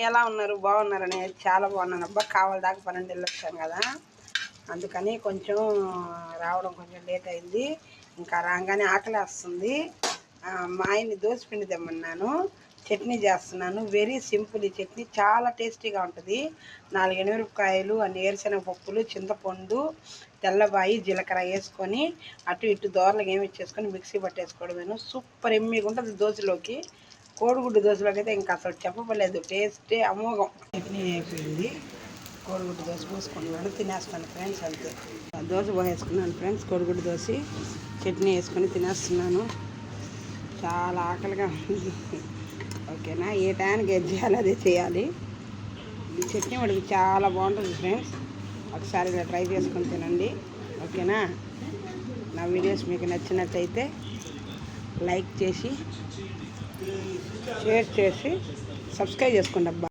ఎలా ఉన్నారు? బాగున్నారని చాలా బాగున్నాను అబ్బా. కావాలి దాకా 12 వచ్చాను కదా, అందుకని కొంచెం రావడం కొంచెం లేట్ అయింది. ఇంకా రాగానే ఆకలేస్తుంది. మా ఆయన్ని దోసపిండి తెమ్మన్నాను, చట్నీ చేస్తున్నాను. Very simple. ఈ చట్నీ చాలా టేస్టీగా ఉంటుంది. 4 ఎండుమిరపకాయలు, అన్ని ఏరుశనగ పప్పులు, చింతపండు, తెల్లబాయి, జీలకర్ర వేసుకొని అటు ఇటు దోరలుగా ఏమిచ్చేసుకొని మిక్సీ పట్టేసుకోవడమేను. సూపర్ ఎమ్మిగా ఉంటుంది దోశలోకి. కోడిగుడ్డు దోశలోకి అయితే ఇంకా అసలు చెప్పలేదు, టేస్టే అమోఘం. చట్నీ అయిపోయింది, కోడిగుడ్డు దోశ పోసుకున్నాను, తినేస్తాను ఫ్రెండ్స్. అంతే, దోశ పోసేసుకున్నాను ఫ్రెండ్స్. కోడిగుడ్డు దోశ చట్నీ వేసుకొని తినేస్తున్నాను. చాలా ఆకలిగా ఉంది. ఓకేనా, ఏ టైంకి ఏది చేయాలి అదే చేయాలి. ఈ చట్నీ వాడికి చాలా బాగుంటుంది ఫ్రెండ్స్. ఒకసారి ఇలా ట్రై చేసుకొని తినండి. ఓకేనా, నా వీడియోస్ మీకు నచ్చినట్టయితే లైక్ చేసి, షేర్ చేసి, సబ్స్క్రైబ్ చేసుకోండి అబ్బా.